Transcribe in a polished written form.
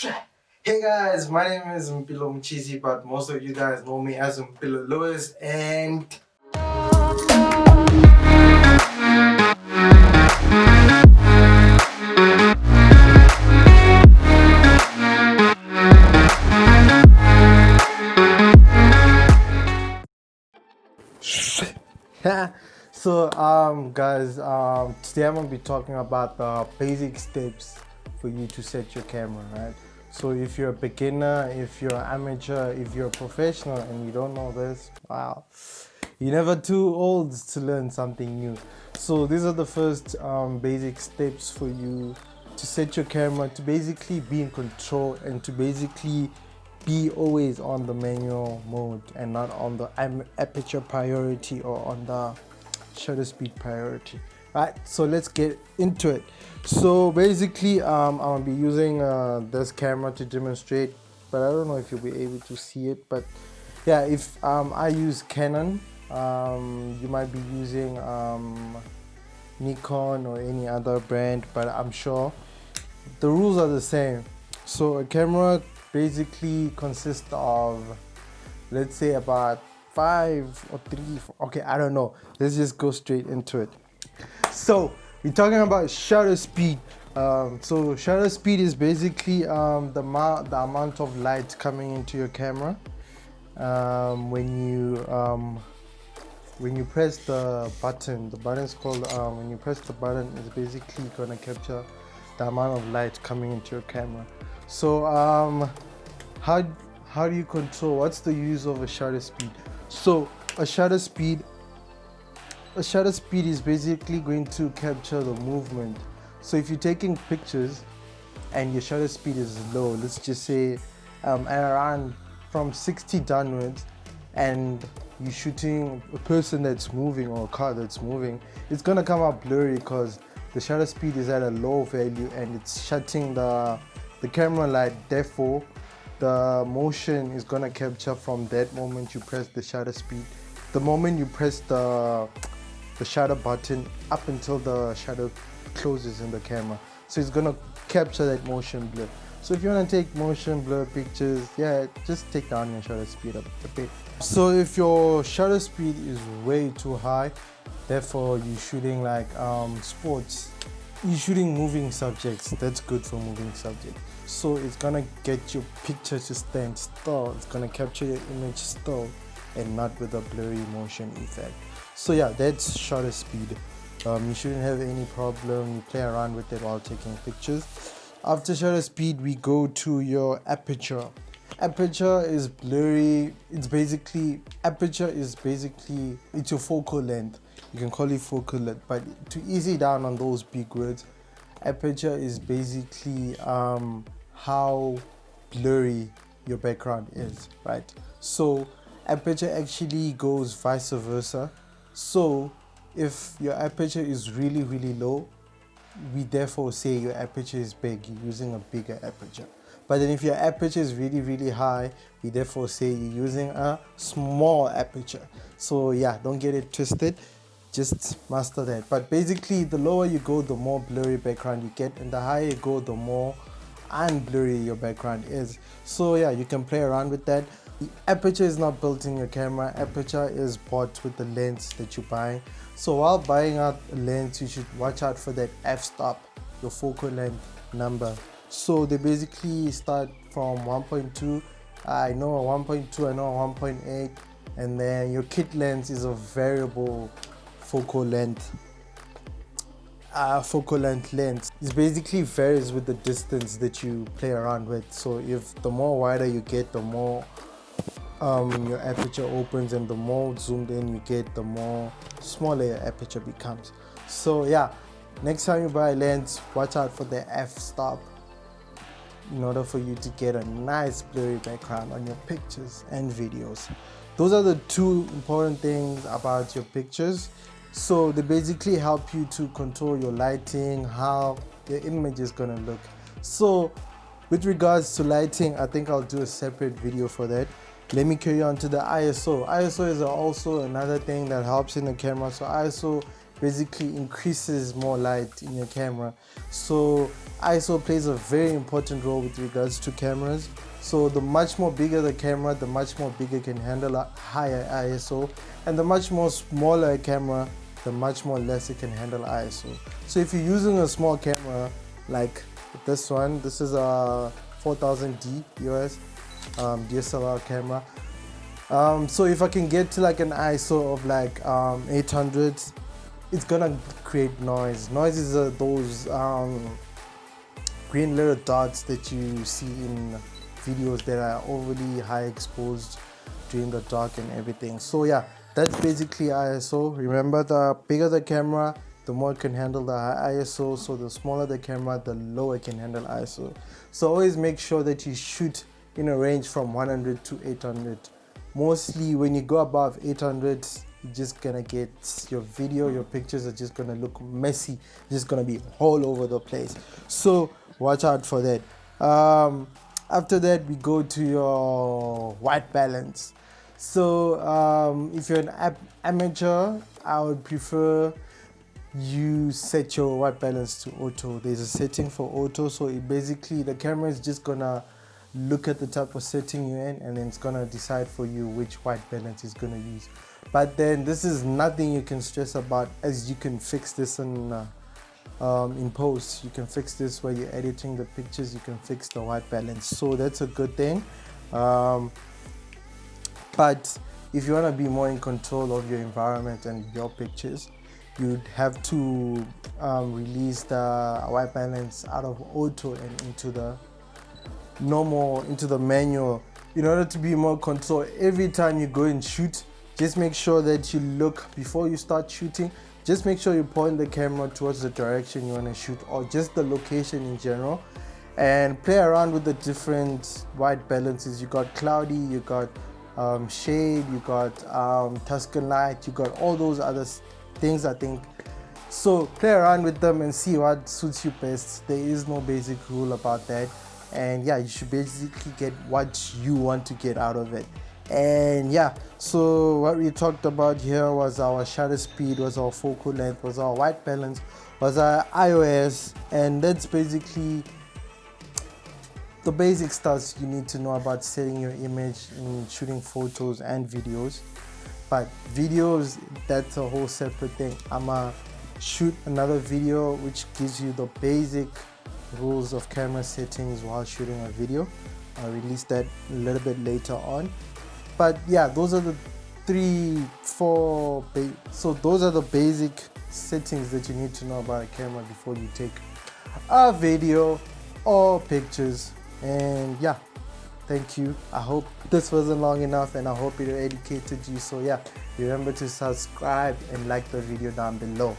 Hey guys, my name is Mpilo Mchizi, but most of you guys know me as Mpilo Lewis, and so guys, today I'm gonna be talking about the basic steps for you to set your camera, right? So if you're a beginner, if you're an amateur, if you're a professional and you don't know this, wow, you're never too old to learn something new. So these are the first basic steps for you to set your camera, to basically be in control and to basically be always on the manual mode and not on the aperture priority or on the shutter speed priority. Right, so let's get into it. So basically I'm gonna be using this camera to demonstrate, but I don't know if you'll be able to see it. But yeah, if I use Canon, you might be using Nikon or any other brand, but I'm sure the rules are the same. So a camera basically consists of, let's say, about 5 or 3, okay, I don't know, let's just go straight into it. So we're talking about shutter speed. So shutter speed is basically the amount of light coming into your camera when you press the button. The button is called, when you press the button, it's basically gonna capture the amount of light coming into your camera. So how do you control, what's the use of a shutter speed? So a shutter speed is basically going to capture the movement. So if you're taking pictures and your shutter speed is low, let's just say at around from 60 downwards, and you're shooting a person that's moving or a car that's moving, it's gonna come out blurry because the shutter speed is at a low value and it's shutting the camera light. Therefore the motion is gonna capture from that moment you press the shutter speed, the moment you press the shutter button up until the shutter closes in the camera. So it's gonna capture that motion blur. So if you want to take motion blur pictures, yeah, just take down your shutter speed up a bit. So if your shutter speed is way too high, therefore you're shooting like sports, you're shooting moving subjects, that's good for moving subjects. So it's gonna get your picture to stand still, it's gonna capture your image still and not with a blurry motion effect. So yeah, that's shutter speed. You shouldn't have any problem, you play around with it while taking pictures. After shutter speed, we go to your aperture. Aperture is blurry. It's your focal length. You can call it focal length, but to ease it down on those big words, aperture is basically how blurry your background is, right? So aperture actually goes vice versa. So if your aperture is really low, we therefore say your aperture is big, you're using a bigger aperture. But then if your aperture is really high, we therefore say you're using a small aperture. So yeah, don't get it twisted, just master that. But basically the lower you go, the more blurry background you get, and the higher you go, the more unblurry your background is. So yeah, you can play around with that. The aperture is not built in your camera, aperture is bought with the lens that you buy. So while buying out a lens, you should watch out for that f-stop, your focal length number. So they basically start from 1.2, I know a 1.2, I know a 1.8, and then your kit lens is a variable focal length lens. It basically varies with the distance that you play around with. So if the more wider you get, the more your aperture opens, and the more zoomed in you get, the more smaller your aperture becomes. So yeah, next time you buy a lens, watch out for the f-stop in order for you to get a nice blurry background on your pictures and videos. Those are the two important things about your pictures. So they basically help you to control your lighting, how your image is gonna look. So with regards to lighting, I think I'll do a separate video for that. Let me carry on to the ISO. ISO is also another thing that helps in the camera. So ISO basically increases more light in your camera. So ISO plays a very important role with regards to cameras. So the much more bigger the camera, the much more bigger can handle a higher ISO, and the much more smaller a camera, the much more less it can handle ISO. So if you're using a small camera like this one, this is a 4000D US DSLR camera. So if I can get to like an ISO of like 800, it's gonna create noise. Noise is those green little dots that you see in videos that are overly high exposed during the dark and everything. So yeah, that's basically ISO. Remember, the bigger the camera, the more it can handle the high ISO. So the smaller the camera, the lower it can handle ISO. So always make sure that you shoot in a range from 100 to 800. Mostly when you go above 800, you're just gonna get your video, your pictures are just gonna look messy, just gonna be all over the place. So watch out for that. After that, we go to your white balance. So if you're an amateur, I would prefer you set your white balance to auto. There's a setting for auto, so it basically, the camera is just gonna look at the type of setting you're in, and then it's gonna decide for you which white balance it's gonna use. But then this is nothing you can stress about, as you can fix this in post. You can fix this while you're editing the pictures. You can fix the white balance, so that's a good thing. But if you want to be more in control of your environment and your pictures, you'd have to release the white balance out of auto and into the manual, in order to be more control. Every time you go and shoot, just make sure that you look before you start shooting. Just make sure you point the camera towards the direction you want to shoot, or just the location in general, and play around with the different white balances. You got cloudy, you got shade, you got Tuscan light, you got all those other things, I think. So play around with them and see what suits you best. There is no basic rule about that, and yeah, you should basically get what you want to get out of it. And yeah, so what we talked about here was our shutter speed, was our focal length, was our white balance, was our iOS, and that's basically the basic stuff you need to know about setting your image in shooting photos and videos. But videos, that's a whole separate thing. I'ma shoot another video which gives you the basic rules of camera settings while shooting a video. I'll release that a little bit later on. But yeah, those are the so those are the basic settings that you need to know about a camera before you take a video or pictures. And yeah, thank you. I hope this wasn't long enough, and I hope it educated you. So yeah, remember to subscribe and like the video down below.